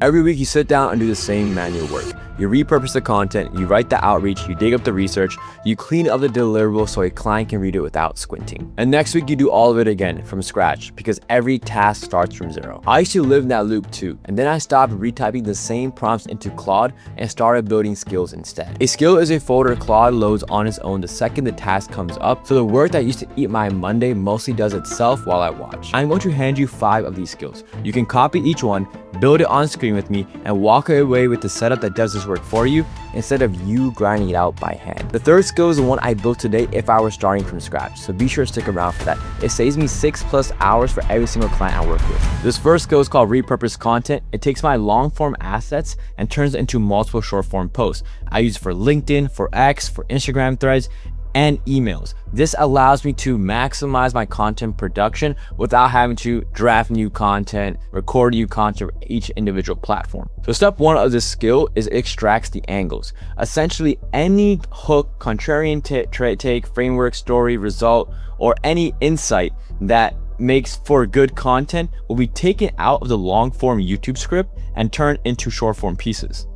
Every week you sit down and do the same manual work. You repurpose the content, you write the outreach, you dig up the research, you clean up the deliverable so a client can read it without squinting. And next week you do all of it again from scratch because every task starts from zero. I used to live in that loop too, and then I stopped retyping the same prompts into Claude and started building skills instead. A skill is a folder Claude loads on its own the second the task comes up, so the work that used to eat my Monday mostly does itself while I watch. I'm going to hand you 5 of these skills. You can copy each one, build it on screen with me, and walk away with the setup that does this work for you instead of you grinding it out by hand. The third skill is the one I built today if I were starting from scratch, so be sure to stick around for that. It saves me 6+ hours for every single client I work with. This first skill is called repurpose content. It takes my long form assets and turns it into multiple short form posts. I use it for LinkedIn, for X, for Instagram threads, and emails. This allows me to maximize my content production without having to draft new content, record new content for each individual platform. So step 1 of this skill is it extracts the angles. Essentially any hook, contrarian take, framework, story, result, or any insight that makes for good content will be taken out of the long form YouTube script and turned into short form pieces.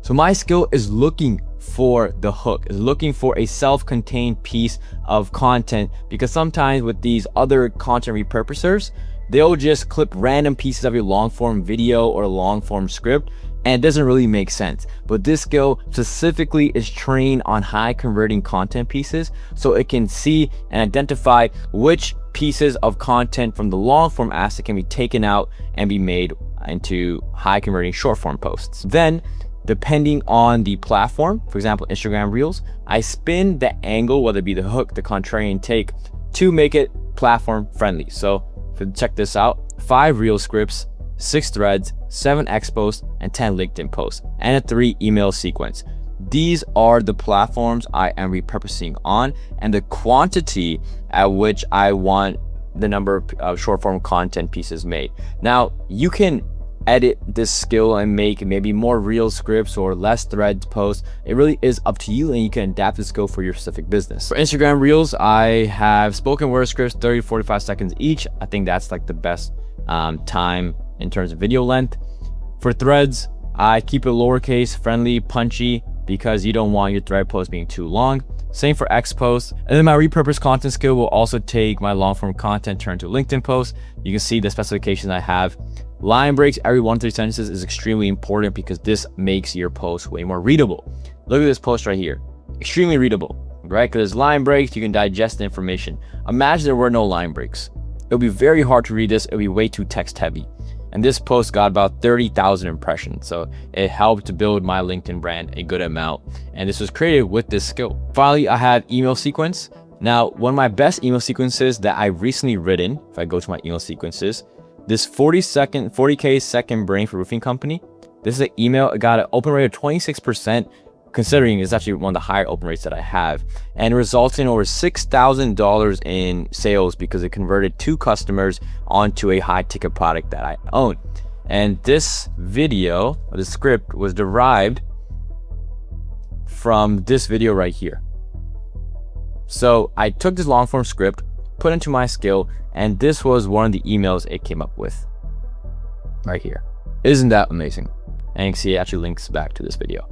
So my skill is looking for the hook, is looking for a self-contained piece of content, because sometimes with these other content repurposers, they'll just clip random pieces of your long form video or long form script, and it doesn't really make sense. But this skill specifically is trained on high converting content pieces, so it can see and identify which pieces of content from the long form asset can be taken out and be made into high converting short form posts. Then depending on the platform, for example, Instagram Reels, I spin the angle, whether it be the hook, the contrarian take, to make it platform friendly. So check this out: 5 Reel scripts, 6 threads, 7 X posts, and 10 LinkedIn posts, and a 3 email sequence. These are the platforms I am repurposing on and the quantity at which I want the number of short form content pieces made. Now, you can edit this skill and make maybe more Reel scripts or less thread posts. It really is up to you, and you can adapt the skill for your specific business. For Instagram Reels, I have spoken word scripts, 30 to 45 seconds each. I think that's like the best time in terms of video length. For threads, I keep it lowercase, friendly, punchy, because you don't want your thread post being too long. Same for X posts. And then my repurpose content skill will also take my long form content turned to LinkedIn posts. You can see the specifications I have. Line breaks every 1-3 sentences is extremely important because this makes your post way more readable. Look at this post right here. Extremely readable, right? Because there's line breaks, you can digest the information. Imagine there were no line breaks. It would be very hard to read this. It would be way too text heavy. And this post got about 30,000 impressions. So it helped to build my LinkedIn brand a good amount. And this was created with this skill. Finally, I have email sequence. Now, one of my best email sequences that I've recently written, if I go to my email sequences, this 40K second brain for roofing company. This is an email. It got an open rate of 26%, considering it's actually one of the higher open rates that I have, and results in over $6,000 in sales because it converted 2 customers onto a high ticket product that I own. And this video, or the script, was derived from this video right here. So I took this long form script, put into my skill, and this was one of the emails it came up with right here. Isn't that amazing? And you can see it actually links back to this video.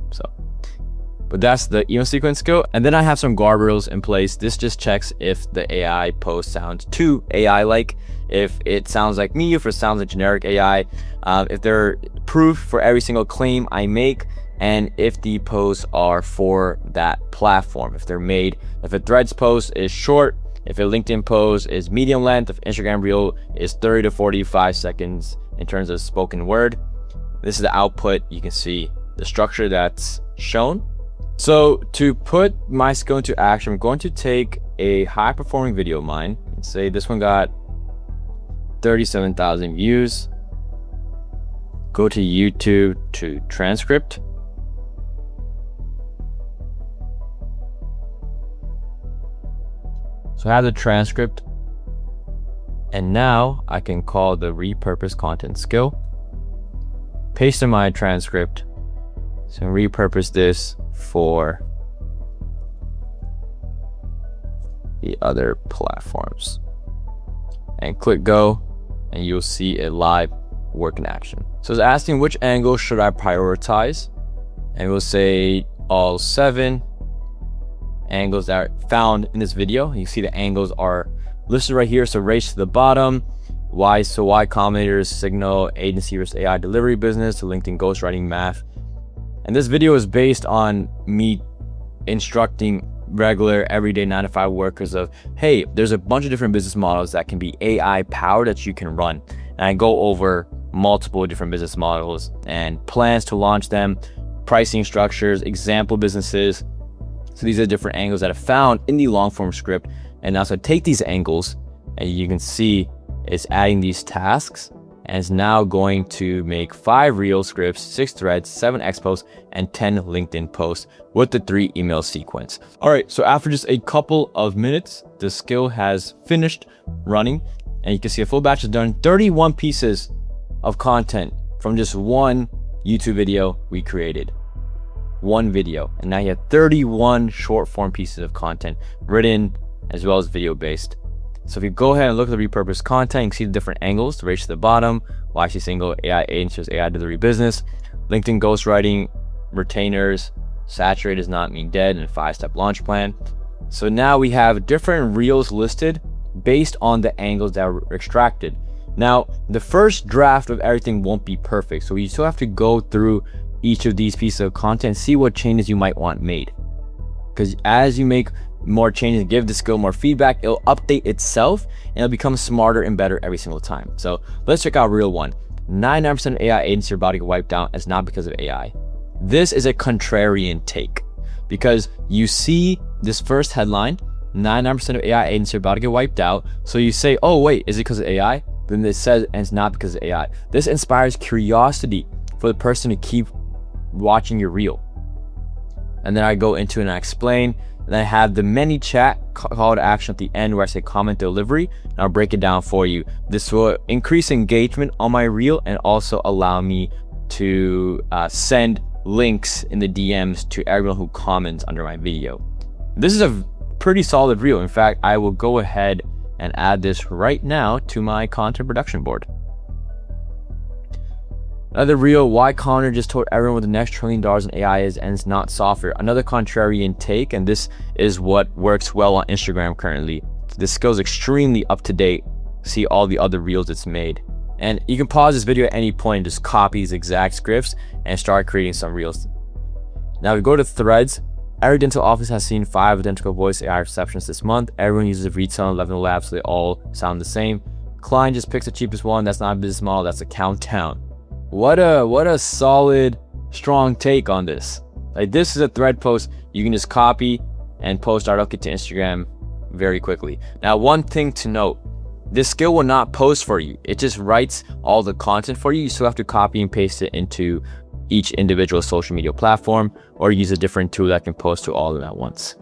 But that's the email sequence skill. And then I have some guardrails in place. This just checks if the AI post sounds too AI-like, if it sounds like me, if it sounds like generic AI, if they're proof for every single claim I make, and if the posts are for that platform. If they're made, if a Threads post is short, if a LinkedIn post is medium length, if Instagram Reel is 30 to 45 seconds in terms of spoken word. This is the output. You can see the structure that's shown. So to put my skill into action, I'm going to take a high performing video of mine and say this one got 37,000 views. Go to YouTube to transcript. So I have the transcript, and now I can call the repurpose content skill, paste in my transcript, so repurpose this for the other platforms, and click go, and you'll see it live work in action. So it's asking which angle should I prioritize, and we'll say all 7 angles that are found in this video. You see the angles are listed right here. So race to the bottom, Y Combinator's signal, agency versus AI delivery business, to LinkedIn ghostwriting math. And this video is based on me instructing regular everyday 9-to-5 workers of, hey, there's a bunch of different business models that can be AI powered that you can run. And I go over multiple different business models and plans to launch them, pricing structures, example businesses. So these are different angles that are found in the long form script. And now so take these angles, and you can see it's adding these tasks, and it's now going to make 5 reel scripts, 6 threads, 7 X posts, and 10 LinkedIn posts with the 3 email sequence. All right, so after just a couple of minutes, the skill has finished running, and you can see a full batch is done. 31 pieces of content from just one YouTube video we created. One video, and now you have 31 short form pieces of content, written as well as video based. So if you go ahead and look at the repurposed content, you can see the different angles, the race to the bottom, YC single, AI agencies, AI delivery business, LinkedIn ghostwriting, retainers, saturate does not mean dead, and a 5-step launch plan. So now we have different reels listed based on the angles that were extracted. Now, the first draft of everything won't be perfect, so you still have to go through each of these pieces of content, see what changes you might want made. Because as you make more changes, give the skill more feedback, it'll update itself and it'll become smarter and better every single time. So let's check out reel 1. 99% of AI agents are about to get wiped out. It's not because of AI. This is a contrarian take, because you see this first headline, 99% of AI agents are about to get wiped out. So you say, oh wait, is it because of AI? Then it says, and it's not because of AI. This inspires curiosity for the person to keep watching your reel. And then I go into and I explain, and I have the many chat call to action at the end where I say comment delivery, and I'll break it down for you. This will increase engagement on my reel and also allow me to send links in the DMs to everyone who comments under my video. This is a pretty solid reel. In fact, I will go ahead and add this right now to my content production board. Another reel, why Connor just told everyone what the next $1 trillion in AI is, and it's not software. Another contrarian take, and this is what works well on Instagram currently. This skill is extremely up to date. See all the other reels it's made. And you can pause this video at any point and just copy these exact scripts and start creating some reels. Now we go to threads. Every dental office has seen 5 identical voice AI receptionists this month. Everyone uses retail and 11 labs, so they all sound the same. Client just picks the cheapest one. That's not a business model, that's a countdown. What a solid, strong take on this. Like, this is a thread post you can just copy and post directly to Instagram very quickly. Now, one thing to note, this skill will not post for you. It just writes all the content for you. You still have to copy and paste it into each individual social media platform, or use a different tool that can post to all of them at once.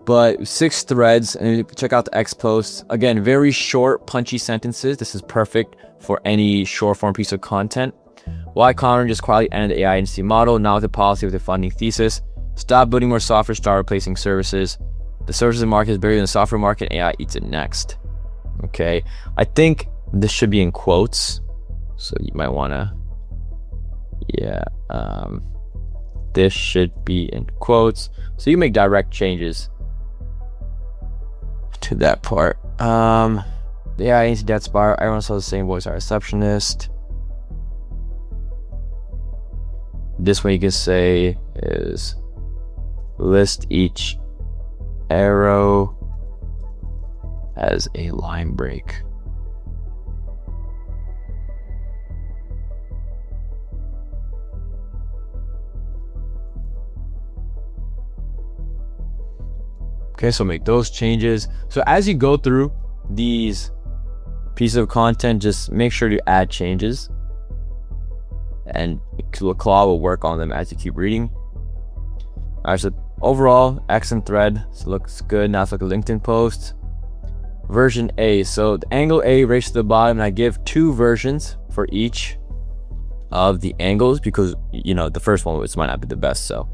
But 6 threads, and check out the X posts. Again, very short, punchy sentences. This is perfect for any short form piece of content. Why Connor just quietly ended the AI agency model, now with the policy with the funding thesis. Stop building more software, start replacing services. The services market is bigger than the software market, AI eats it next. Okay, I think this should be in quotes, so you might wanna, this should be in quotes, so you make direct changes to that part. The AI agency death spiral, everyone saw the same voice, our receptionist. This one you can say is list each arrow as a line break. Okay, so make those changes. So as you go through these pieces of content, just make sure to add changes, and Claude will work on them as you keep reading. All right, so overall, excellent thread. So looks good. Now let's look at LinkedIn posts. Version A. So the angle A race to the bottom, and I give 2 versions for each of the angles because, you know, the first one might not be the best. So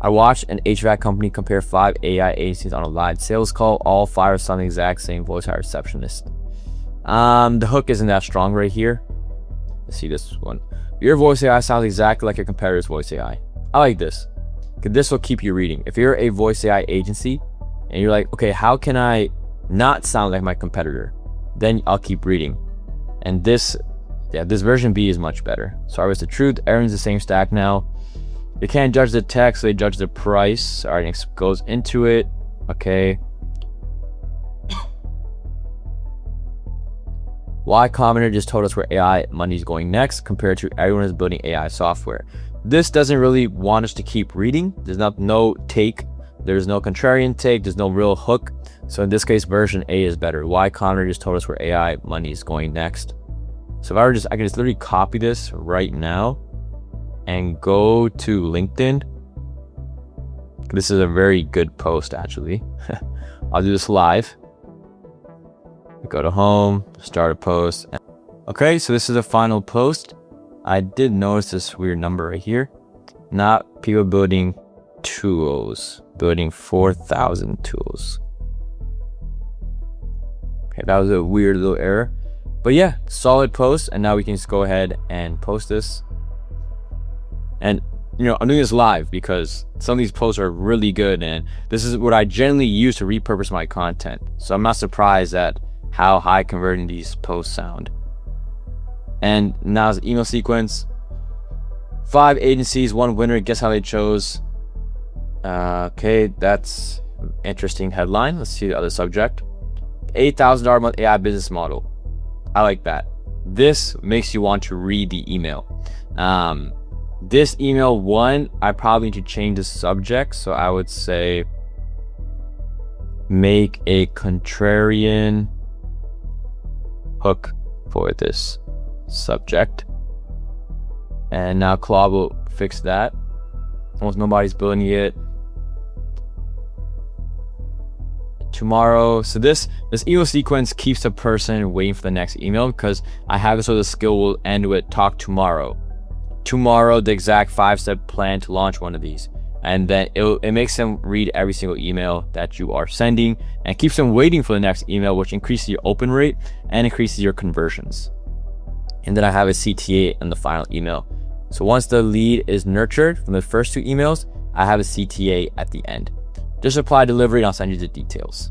I watched an HVAC company compare 5 AI agencies on a live sales call. All 5 are sounding the exact same voice, high receptionist. The hook isn't that strong right here. Let's see this one. Your voice AI sounds exactly like your competitor's voice AI. I like this, because this will keep you reading. If you're a voice AI agency and you're like, okay, how can I not sound like my competitor? Then I'll keep reading. And this version B is much better. Sorry, it's the truth. Everyone's the same stack now. They can't judge the text, so they judge the price. All right, next goes into it. Okay. Y commenter just told us where AI money is going next compared to everyone is building AI software. This doesn't really want us to keep reading. There's no take. There's no contrarian take. There's no real hook. So in this case, version A is better. Y commenter just told us where AI money is going next. So if I can just literally copy this right now and go to LinkedIn. This is a very good post, actually. I'll do this live. Go to home, start a post. Okay, so this is the final post. I did notice this weird number right here. Not people building tools, building 4,000 tools. Okay, that was a weird little error. But yeah, solid post. And now we can just go ahead and post this. And I'm doing this live because some of these posts are really good. And this is what I generally use to repurpose my content. So I'm not surprised at how high converting these posts sound. And now the email sequence. 5 agencies, 1 winner. Guess how they chose? Okay, that's interesting headline. Let's see the other subject. $8,000 a month AI business model. I like that. This makes you want to read the email. This email one, I probably need to change the subject. So I would say make a contrarian hook for this subject. And now Claude will fix that. Almost nobody's building it. Tomorrow. So this email sequence keeps the person waiting for the next email, because I have it so the skill will end with talk tomorrow. Tomorrow, the exact 5-step plan to launch one of these. And then it makes them read every single email that you are sending and keeps them waiting for the next email, which increases your open rate and increases your conversions. And then I have a CTA in the final email. So once the lead is nurtured from the first 2 emails, I have a CTA at the end. Just apply delivery and I'll send you the details.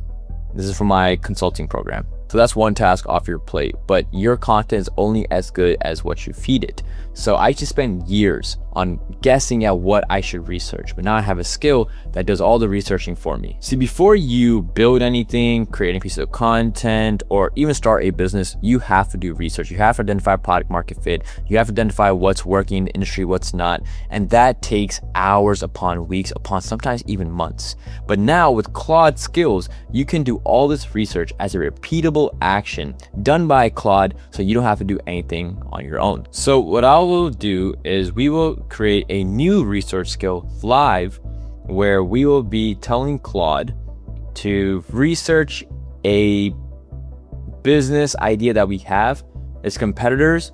This is for my consulting program. So that's one task off your plate, but your content is only as good as what you feed it. So I used to spend years on guessing at what I should research, but now I have a skill that does all the researching for me. See, before you build anything, create a piece of content, or even start a business, you have to do research. You have to identify product market fit. You have to identify what's working in the industry, what's not. And that takes hours upon weeks, upon sometimes even months. But now with Claude skills, you can do all this research as a repeatable action done by Claude, so you don't have to do anything on your own. So what I will do is we will create a new research skill live, where we will be telling Claude to research a business idea that we have, its competitors,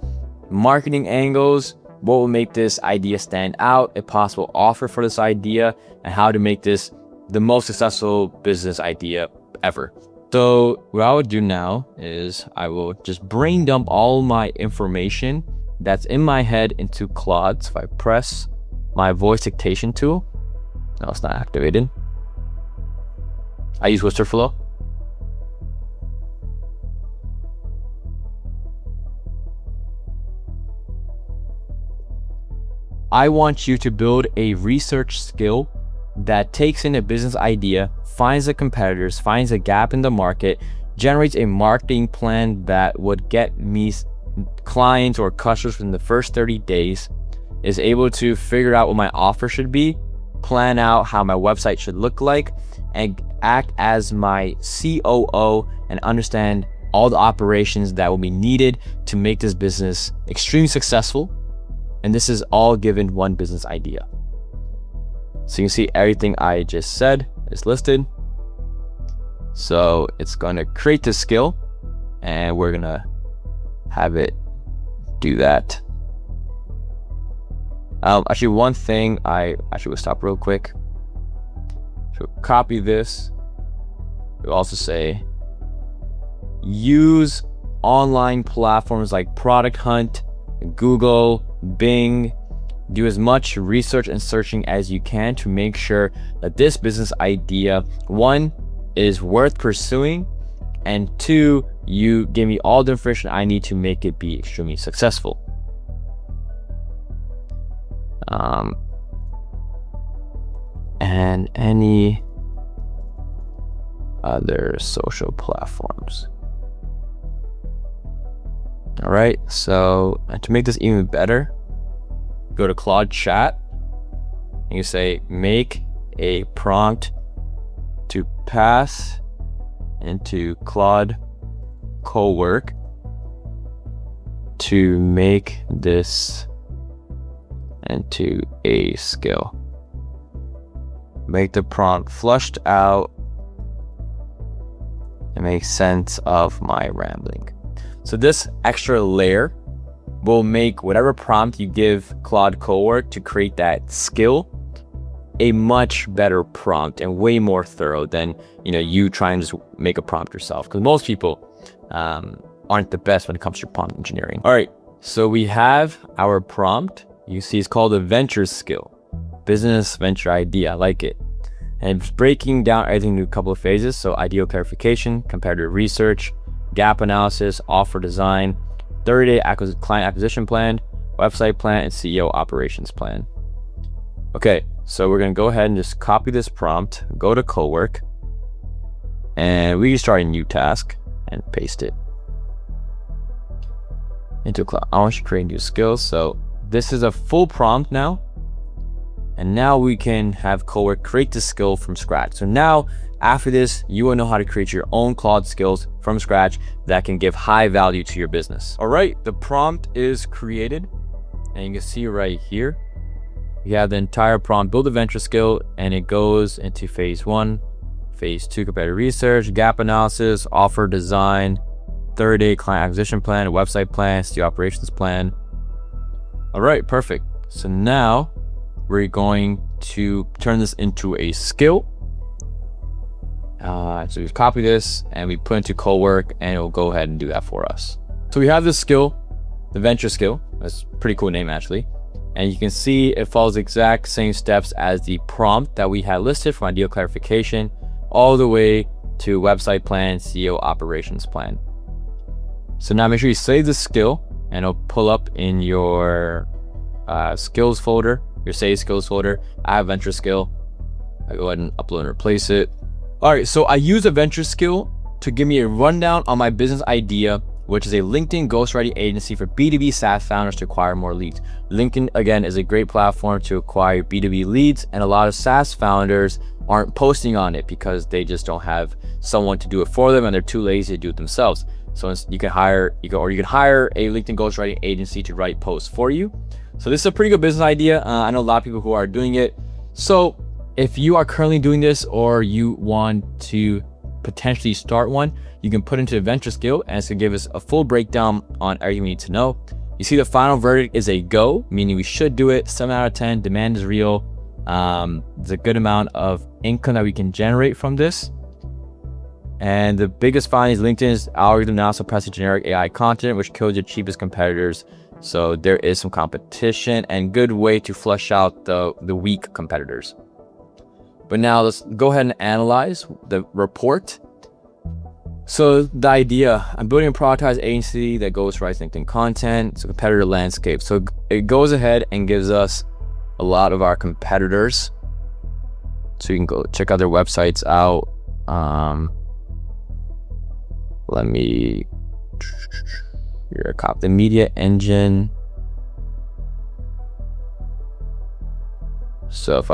marketing angles, what will make this idea stand out, a possible offer for this idea, and how to make this the most successful business idea ever. So what I would do now is I will just brain dump all my information that's in my head into Claude. So if I press my voice dictation tool, no, it's not activated. I use Whisperflow. I want you to build a research skill that takes in a business idea, finds the competitors, finds a gap in the market, generates a marketing plan that would get me clients or customers within the first 30 days, is able to figure out what my offer should be, plan out how my website should look like, and act as my COO and understand all the operations that will be needed to make this business extremely successful. And this is all given one business idea. So you can see everything I just said is listed. So it's going to create this skill, and we're going to have it do that. Actually, one thing I actually will stop real quick. So copy this. We'll also say use online platforms like Product Hunt, Google, Bing. Do as much research and searching as you can to make sure that this business idea, one, is worth pursuing, and two, you give me all the information I need to make it be extremely successful. And any other social platforms. All right, so to make this even better, go to Claude chat and you say, make a prompt to pass into Claude Cowork to make this into a skill. Make the prompt flushed out and make sense of my rambling. So this extra layer will make whatever prompt you give Claude Cowork to create that skill a much better prompt and way more thorough than you try and just make a prompt yourself, because most people aren't the best when it comes to prompt engineering. All right, so we have our prompt. You see it's called a venture skill, business venture idea. I like it. And it's breaking down everything into a couple of phases. So ideal clarification, comparative research, gap analysis, offer design, 30-day client acquisition plan, website plan, and CEO operations plan. Okay, so we're gonna go ahead and just copy this prompt, go to Cowork, and we can start a new task and paste it into Claude. I want you to create new skills. So this is a full prompt now. And now we can have Cowork create the skill from scratch. So now after this, you will know how to create your own Claude skills from scratch that can give high value to your business. All right, the prompt is created, and you can see right here, you have the entire prompt, build a venture skill, and it goes into phase 1, phase 2, comparative research, gap analysis, offer design, 30-day client acquisition plan, a website plan, CEO operations plan. All right, perfect. So now we're going to turn this into a skill. So we copy this and we put into Cowork, and it will go ahead and do that for us. So we have this skill, the venture skill. That's a pretty cool name actually. And you can see it follows the exact same steps as the prompt that we had listed, from ideal clarification all the way to website plan, CEO operations plan. So now make sure you save the skill, and it'll pull up in your skills folder, your save skills folder. I have venture skill. I go ahead and upload and replace it. All right, so I use a venture skill to give me a rundown on my business idea, which is a LinkedIn ghostwriting agency for B2B SaaS founders to acquire more leads. LinkedIn, again, is a great platform to acquire B2B leads, and a lot of SaaS founders aren't posting on it because they just don't have someone to do it for them, and they're too lazy to do it themselves. So you can hire a LinkedIn ghostwriting agency to write posts for you. So this is a pretty good business idea. I know a lot of people who are doing it. So if you are currently doing this, or you want to potentially start one, you can put into a venture skill, and it's gonna give us a full breakdown on everything we need to know. You see the final verdict is a go, meaning we should do it. 7 out of 10, demand is real. There's a good amount of income that we can generate from this. And the biggest finding is LinkedIn's algorithm now suppresses generic AI content, which kills your cheapest competitors. So there is some competition, and good way to flush out the weak competitors. But now let's go ahead and analyze the report. So the idea, I'm building a productized agency that ghostwrites LinkedIn content. It's a competitor landscape. So it goes ahead and gives us a lot of our competitors. So you can go check out their websites out. Let me, here, copy the media engine. So if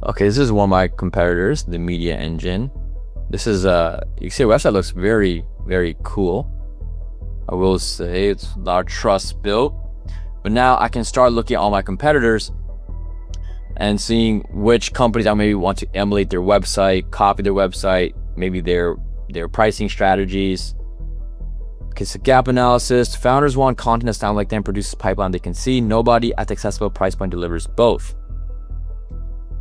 okay, this is one of my competitors, the media engine. This is you can see the website looks very, very cool. I will say it's a lot of trust built. But now I can start looking at all my competitors and seeing which companies I maybe want to emulate their website, copy their website, maybe their pricing strategies. Okay, so gap analysis. Founders want content that sounds like them, produces pipeline they can see. Nobody at the accessible price point delivers both.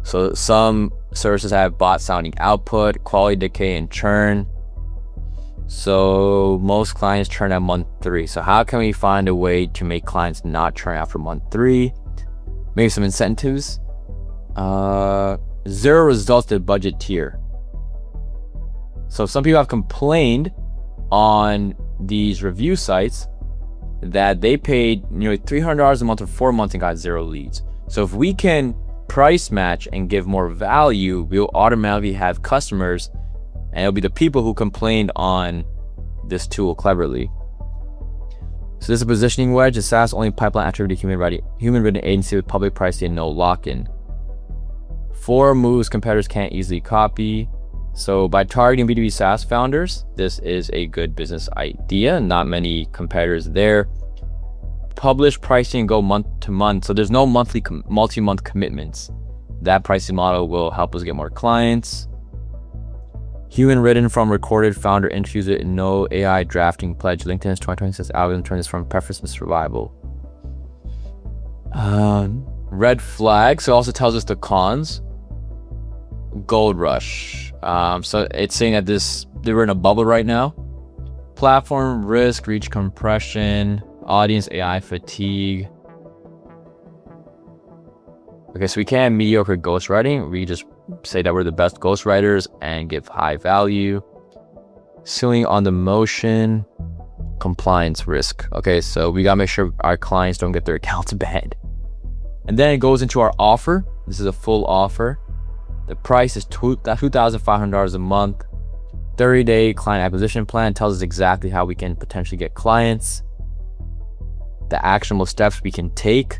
So some services have bot sounding output, quality decay, and churn. So most clients churn at month 3. So how can we find a way to make clients not churn after month 3? Maybe some incentives. 0 results to budget tier. So some people have complained on these review sites that they paid nearly $300 a month for 4 months and got 0 leads. So if we can price match and give more value, we'll automatically have customers, and it'll be the people who complained on this tool cleverly. So this is a positioning wedge, a SaaS only pipeline attributed human written agency with public pricing and no lock-in. 4 moves competitors can't easily copy. So by targeting B2B SaaS founders, this is a good business idea. Not many competitors there. Publish pricing and go month to month. So there's no multi-month commitments. That pricing model will help us get more clients. Human written from recorded founder interviews it in no AI drafting pledge. LinkedIn's 2026 algorithm turns from preference to survival. Red flag. So it also tells us the cons. Gold rush. So it's saying that they were in a bubble right now. Platform risk, reach compression, audience AI fatigue. Okay, so we can't have mediocre ghostwriting. We just say that we're the best ghostwriters and give high value. Ceiling on the motion, compliance risk. Okay, so we gotta make sure our clients don't get their accounts banned. And then it goes into our offer. This is a full offer. The price is $2,500 a month. 30-day client acquisition plan tells us exactly how we can potentially get clients, the actionable steps we can take,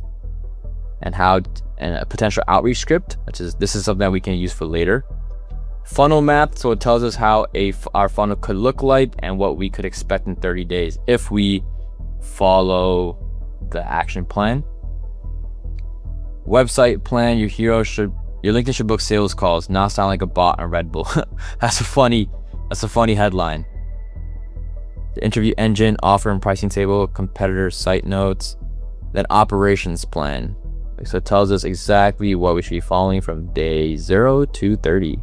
and a potential outreach script, this is something that we can use for later. Funnel map, so it tells us how our funnel could look like and what we could expect in 30 days if we follow the action plan. Website plan, your LinkedIn should book sales calls, not sound like a bot on Red Bull. That's a funny headline. The interview engine, offer and pricing table, competitor site notes, then operations plan. So it tells us exactly what we should be following from day 0 to 30.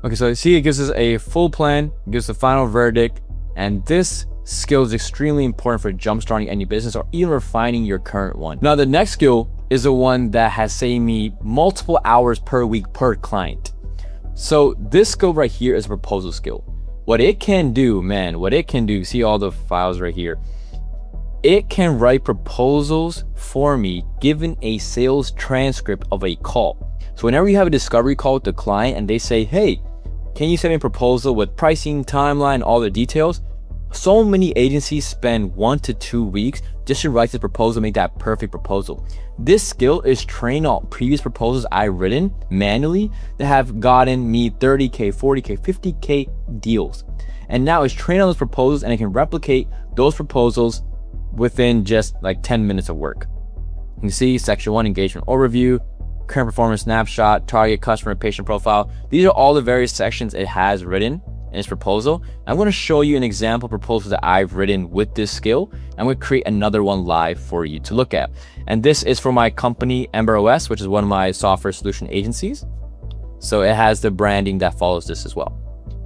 Okay, so you see it gives us a full plan, gives us a final verdict, and this skill is extremely important for jumpstarting any business or even refining your current one. Now, the next skill is the one that has saved me multiple hours per week per client. So this skill right here is a proposal skill. What it can do, see all the files right here. It can write proposals for me given a sales transcript of a call. So whenever you have a discovery call with the client and they say, hey, can you send me a proposal with pricing, timeline, all the details? So many agencies spend 1 to 2 weeks just to write this proposal, make that perfect proposal. This skill is trained on previous proposals I've written manually that have gotten me 30K, 40K, 50K deals. And now it's trained on those proposals and it can replicate those proposals within just like 10 minutes of work. You can see section 1, engagement overview, current performance snapshot, target customer patient profile. These are all the various sections it has written in its proposal. I'm going to show you an example proposal that I've written with this skill. I'm going to create another one live for you to look at. And this is for my company, Ember OS, which is one of my software solution agencies. So it has the branding that follows this as well.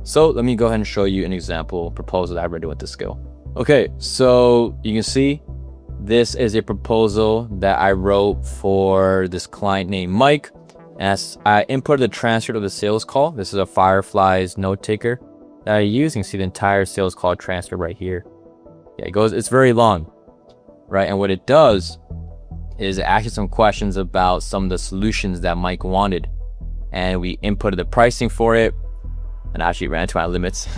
So let me go ahead and show you an example proposal that I've written with this skill. Okay, so you can see this is a proposal that I wrote for this client named Mike. As I inputted the transcript of the sales call, this is a Firefly's note taker that I use. You can see the entire sales call transcript right here. Yeah, it's very long, right? And what it does is it asks some questions about some of the solutions that Mike wanted. And we inputted the pricing for it and I actually ran into my limits,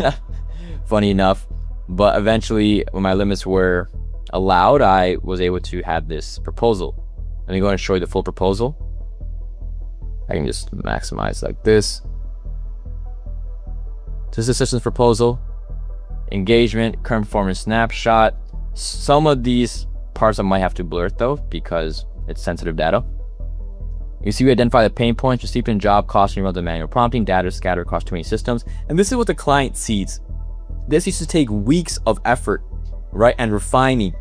funny enough. But eventually, when my limits were allowed, I was able to have this proposal. Let me go ahead and show you the full proposal. I can just maximize like this. This is the system's proposal. Engagement, current performance snapshot. Some of these parts I might have to blur though, because it's sensitive data. You see we identify the pain points, receipt and job costs, and the manual prompting, data scattered across too many systems. And this is what the client sees. This used to take weeks of effort, right? And refining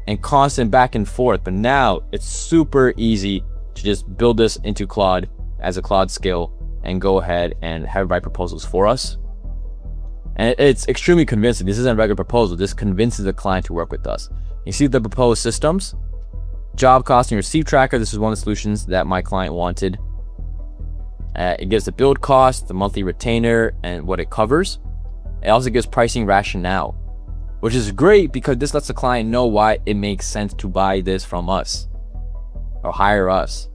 and constant back and forth. But now it's super easy to just build this into Claude as a Claude skill and go ahead and have write proposals for us. And it's extremely convincing. This isn't a regular proposal. This convinces the client to work with us. You see the proposed systems, job costing receipt tracker. This is one of the solutions that my client wanted. It gives the build cost, the monthly retainer, and what it covers. It also gives pricing rationale, which is great because this lets the client know why it makes sense to buy this from us or hire us.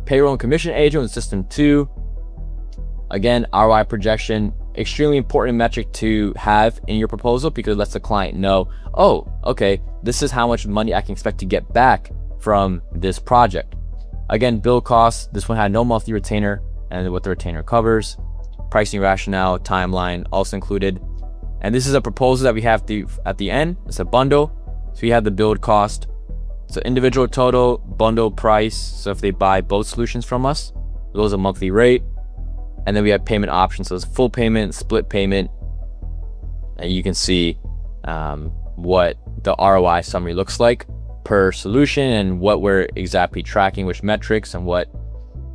Payroll and commission agent with system 2. Again, ROI projection, extremely important metric to have in your proposal because it lets the client know, oh, okay, this is how much money I can expect to get back from this project. Again, bill costs, this one had no monthly retainer and what the retainer covers. Pricing rationale, timeline also included. And this is a proposal that we have at the end. It's a bundle. So we have the build cost. So individual total, bundle price. So if they buy both solutions from us, those are monthly rate. And then we have payment options. So it's full payment, split payment. And you can see what the ROI summary looks like per solution and what we're exactly tracking, which metrics and what.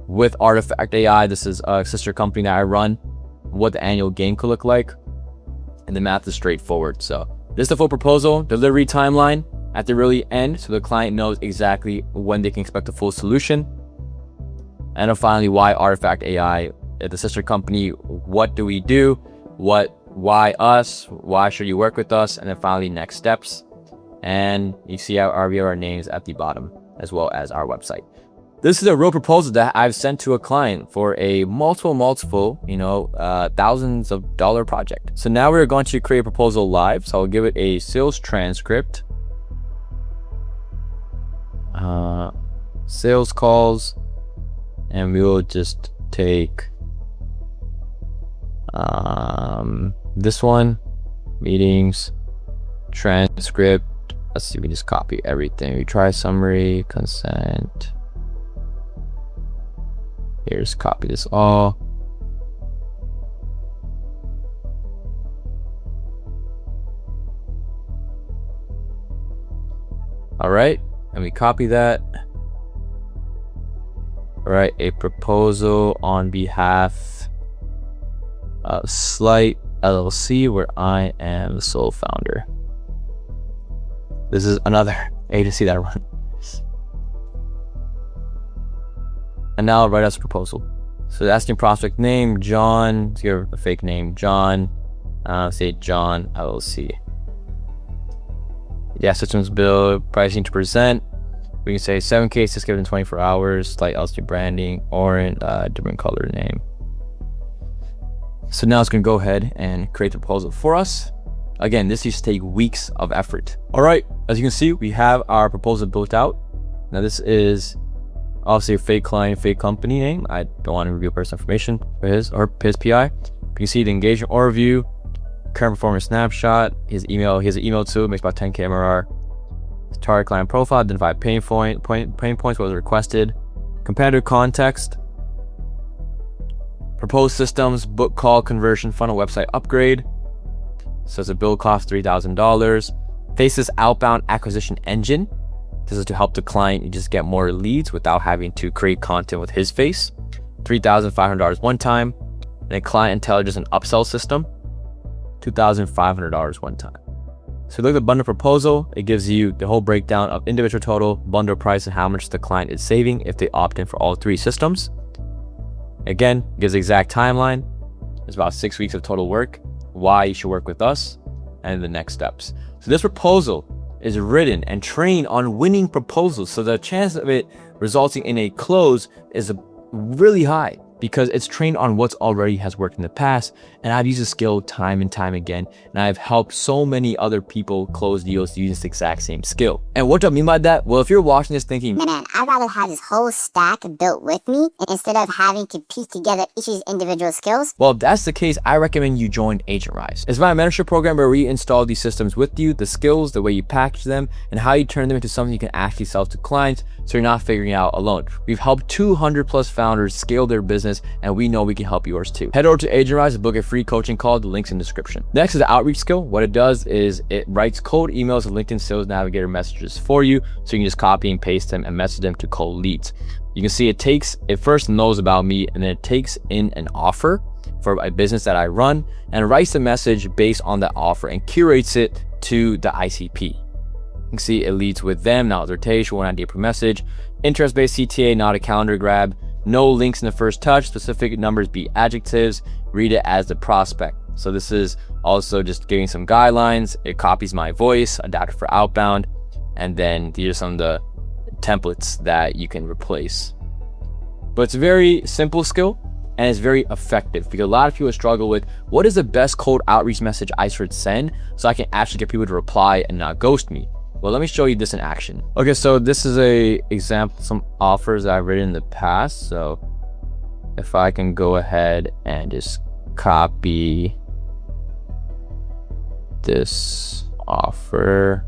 With Artifact AI, this is a sister company that I run, what the annual gain could look like. And the math is straightforward. So this is the full proposal, delivery timeline at the really end. So the client knows exactly when they can expect a full solution. And then finally, why Artifact AI, the sister company, what do we do? Why us? Why should you work with us? And then finally, next steps. And you see our names at the bottom, as well as our website. This is a real proposal that I've sent to a client for a multiple, thousands of dollar project. So now we're going to create a proposal live. So I'll give it a sales transcript, sales calls, and we will just take this one, meetings, transcript. Let's see, we just copy everything. We try summary, consent. Here's copy this all. All right, and we copy that. All right, a proposal on behalf of Slop LLC, where I am the sole founder. This is another agency that I run. And now I'll write us a proposal. So asking prospect name, John, let's give a fake name, John, say John LLC. Yeah, systems build, pricing to present. We can say 7 cases given in 24 hours, slight LC branding, orange, different color name. So now it's gonna go ahead and create the proposal for us. Again, this used to take weeks of effort. All right, as you can see, we have our proposal built out. Now this is obviously a fake client, fake company name. I don't want to reveal personal information for his PI. You can see the engagement overview, current performance snapshot, his email. He has an email too. It makes about 10K MRR. His target client profile, identify pain points, what was requested, competitive context, proposed systems, book call conversion funnel, website upgrade. So it's a build cost $3,000. Faces outbound acquisition engine. This is to help the client just get more leads without having to create content with his face. $3,500 one time. And a client intelligence and upsell system. $2,500 one time. So look at the bundle proposal. It gives you the whole breakdown of individual total, bundle price, and how much the client is saving if they opt in for all 3 systems. Again, gives the exact timeline. It's about 6 weeks of total work. Why you should work with us, and the next steps. So this proposal is written and trained on winning proposals. So the chance of it resulting in a close is really high because it's trained on what's already has worked in the past. And I've used this skill time and time again. And I've helped so many other people close deals using this exact same skill. And what do I mean by that? Well, if you're watching this thinking, man, I'd rather have this whole stack built with me instead of having to piece together each of these individual skills. Well, if that's the case, I recommend you join Agent Rise. It's my mentorship program where we install these systems with you, the skills, the way you package them, and how you turn them into something you can actually sell to clients so you're not figuring it out alone. We've helped 200 plus founders scale their business, and we know we can help yours too. Head over to Agent Rise and book a free coaching call. The link's in the description. Next is the outreach skill. What it does is it writes cold emails and LinkedIn Sales Navigator messages for you, so you can just copy and paste them and message them to cold leads. You can see it first knows about me, and then it takes in an offer for a business that I run and writes the message based on that offer and curates it to the ICP. You can see it leads with them, not rotation, one idea per message, interest-based CTA, not a calendar grab, no links in the first touch, specific numbers be adjectives, read it as the prospect. So this is also just giving some guidelines. It copies my voice, adapted for outbound, and then these are some of the templates that you can replace. But it's a very simple skill and it's very effective because a lot of people struggle with what is the best cold outreach message I should send so I can actually get people to reply and not ghost me. Well, let me show you this in action. Okay, so this is a example, some offers that I've written in the past. So if I can go ahead and just copy this offer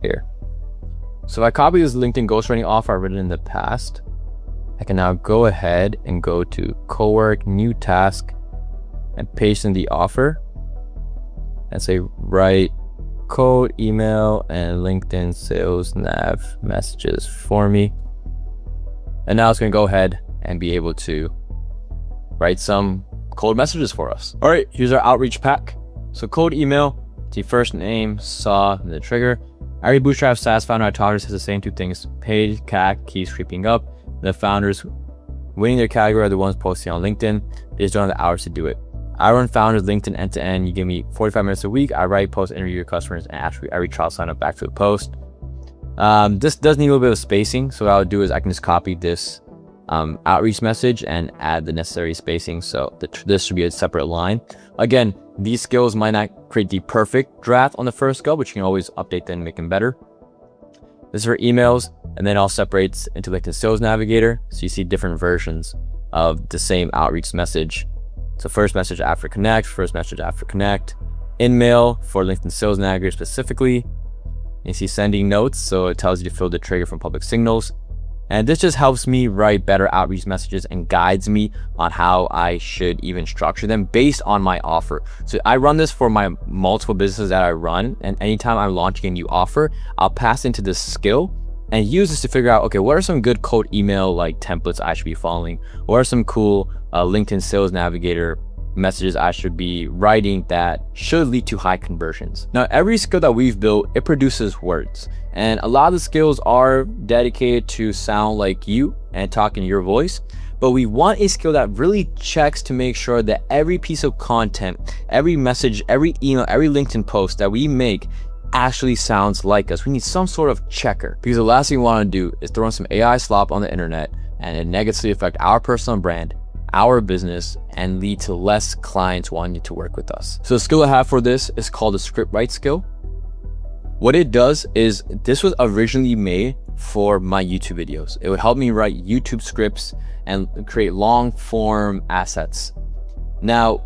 here. So if I copy this LinkedIn ghostwriting offer I've written in the past, I can now go ahead and go to cowork, new task, and paste in the offer and say write code, email, and LinkedIn sales nav messages for me. And now it's going to go ahead and be able to write some cold messages for us. All right, here's our outreach pack. So cold email, the first name, saw, and the trigger. Every Bootstrap SaaS founder I talk to says the same two things. Paid CAC keeps creeping up. The founders winning their category are the ones posting on LinkedIn. They just don't have the hours to do it. I run founders LinkedIn end to end. You give me 45 minutes a week. I write, post, interview your customers, and attribute every trial sign up back to the post. This does need a little bit of spacing. So what I would do is I can just copy this outreach message and add the necessary spacing. So this should be a separate line. Again, these skills might not create the perfect draft on the first go, but you can always update them and make them better. This is for emails, and then all separates into LinkedIn Sales Navigator. So you see different versions of the same outreach message. So first message after connect, first message after connect, InMail for LinkedIn Sales Navigator specifically. You see sending notes, so it tells you to fill the trigger from public signals. And this just helps me write better outreach messages and guides me on how I should even structure them based on my offer. So I run this for my multiple businesses that I run, and anytime I'm launching a new offer, I'll pass into this skill and use this to figure out, okay, what are some good cold email like templates I should be following? What are some cool LinkedIn Sales Navigator messages I should be writing that should lead to high conversions? Now, every skill that we've built, it produces words. And a lot of the skills are dedicated to sound like you and talk in your voice. But we want a skill that really checks to make sure that every piece of content, every message, every email, every LinkedIn post that we make actually sounds like us. We need some sort of checker, because the last thing we want to do is throw in some AI slop on the internet and it negatively affect our personal brand, our business, and lead to less clients wanting to work with us. So the skill I have for this is called the script write skill. What it does is, this was originally made for my YouTube videos. It would help me write YouTube scripts and create long form assets. Now,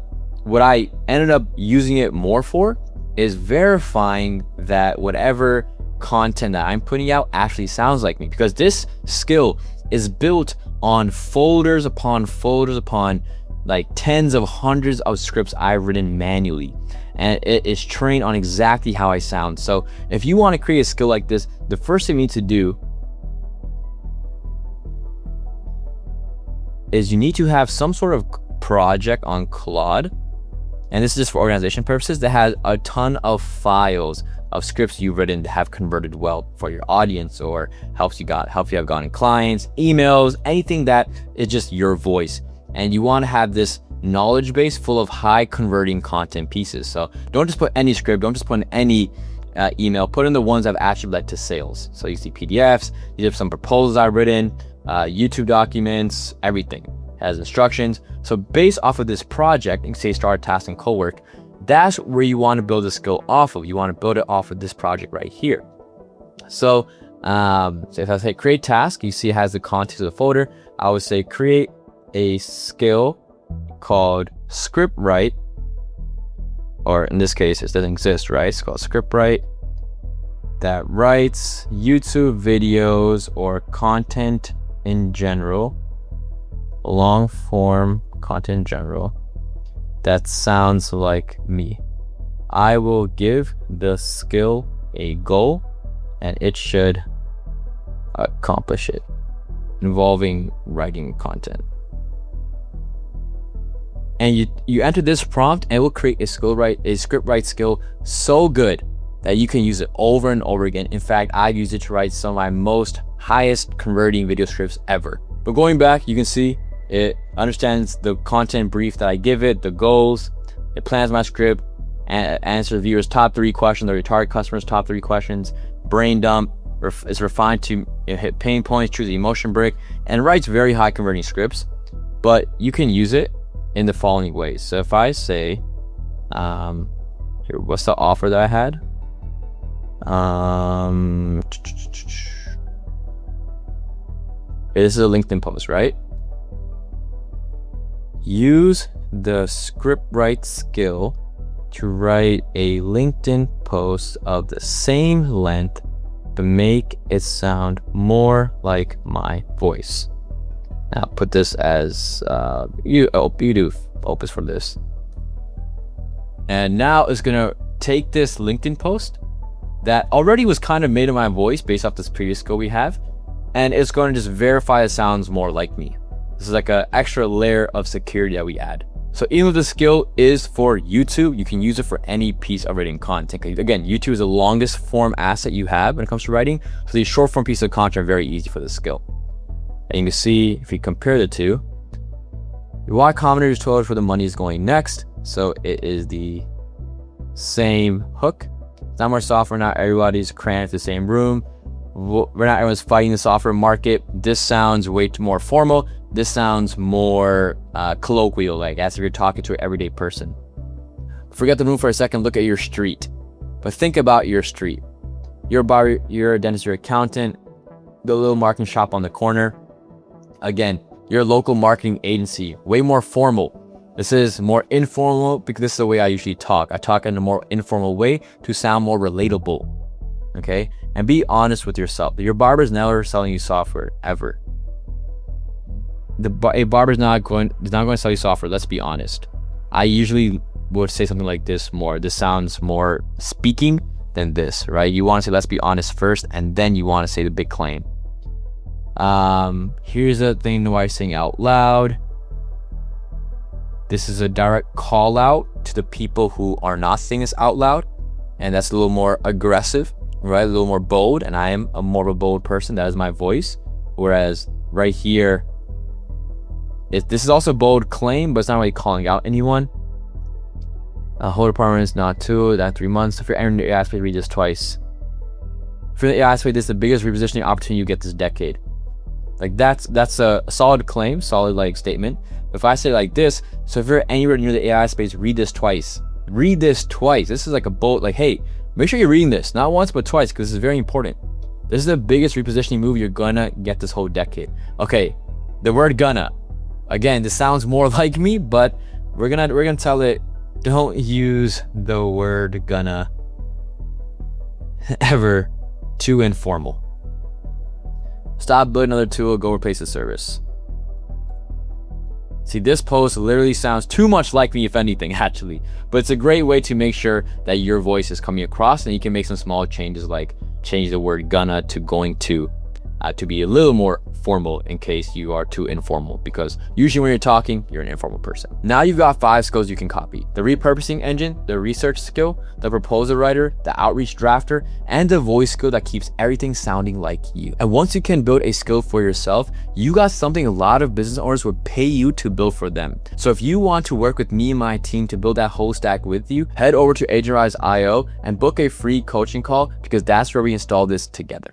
what I ended up using it more for is verifying that whatever content that I'm putting out actually sounds like me, because this skill is built on folders upon like tens of hundreds of scripts I've written manually, and it is trained on exactly how I sound. So if you want to create a skill like this, the first thing you need to do is you need to have some sort of project on Claude, and this is just for organization purposes, that has a ton of files of scripts you've written that have converted well for your audience, or help you have gotten clients, emails, anything that is just your voice. And you want to have this knowledge base full of high converting content pieces. So don't just put any script, don't just put in any email, put in the ones that have actually led to sales. So you see PDFs, these are some proposals I've written, YouTube documents, everything has instructions. So based off of this project, and say start task and co-work, that's where you want to build a skill off of. You want to build it off of this project right here. So if I say create task, you see it has the contents of the folder. I would say create a skill called script write, or in this case, it doesn't exist, right? It's called script write, that writes YouTube videos or content in general, long form content in general, that sounds like me. I will give the skill a goal and it should accomplish it, involving writing content. and you enter this prompt, and it will create a script write skill so good that you can use it over and over again. In fact, I've used it to write some of my most highest converting video scripts ever. But going back, you can see it understands the content brief that I give it, the goals, it plans my script, and answers the viewer's top 3 questions or your target customer's top 3 questions, brain dump, is refined to hit pain points, choose the emotion brick, and writes very high converting scripts. But you can use it in the following ways. So if I say, here, what's the offer that I had? This is a LinkedIn post, right? Use the script write skill to write a LinkedIn post of the same length, but make it sound more like my voice. Now put this as you do focus for this. And now it's gonna take this LinkedIn post that already was kind of made in my voice based off this previous skill we have, and it's going to just verify it sounds more like me. This is like an extra layer of security that we add. So even though the skill is for YouTube, you can use it for any piece of written content. Again, YouTube is the longest form asset you have when it comes to writing, so these short form pieces of content are very easy for this skill. And you can see, if you compare the two, the Y Combinator is told where the money is going next, so it is the same hook. It's not more software, not everybody's crammed into the same room. Not everyone's fighting the software market. This sounds way too more formal. This sounds more colloquial, like as if you're talking to an everyday person. Forget the room for a second, look at your street. But think about your street. You're a barber, you're a dentist, you're an accountant, the little marketing shop on the corner. Again, you're a local marketing agency, way more formal. This is more informal because this is the way I usually talk. I talk in a more informal way to sound more relatable. Okay? And be honest with yourself. Your barber is never selling you software, ever. A barber is not going to sell you software. Let's be honest. I usually would say something like this more. This sounds more speaking than this, right? You want to say, let's be honest first, and then you want to say the big claim. Here's a thing why I'm saying out loud. This is a direct call out to the people who are not saying this out loud, and that's a little more aggressive, right? A little more bold, and I am a more of a bold person. That is my voice. Whereas right here, this is also a bold claim, but it's not really calling out anyone. Whole department is not 2, that 3 months. If you're entering the AI space, read this twice. For the AI space, this is the biggest repositioning opportunity you get this decade. Like that's a solid claim, solid like statement. If I say like this, so if you're anywhere near the AI space, read this twice. Read this twice. This is like a bold, like, hey, make sure you're reading this, not once but twice, because this is very important. This is the biggest repositioning move you're gonna get this whole decade. Okay, the word gonna. Again, this sounds more like me, but we're gonna tell it, don't use the word gonna ever. Too informal. Stop building another tool, go replace the service. See, this post literally sounds too much like me, if anything, actually. But it's a great way to make sure that your voice is coming across, and you can make some small changes, like change the word gonna to going to be a little more formal in case you are too informal, because usually when you're talking, you're an informal person. Now you've got 5 skills you can copy: the repurposing engine, the research skill, the proposal writer, the outreach drafter, and the voice skill that keeps everything sounding like you. And once you can build a skill for yourself, you got something a lot of business owners would pay you to build for them. So if you want to work with me and my team to build that whole stack with you, head over to agentrise.io and book a free coaching call, because that's where we install this together.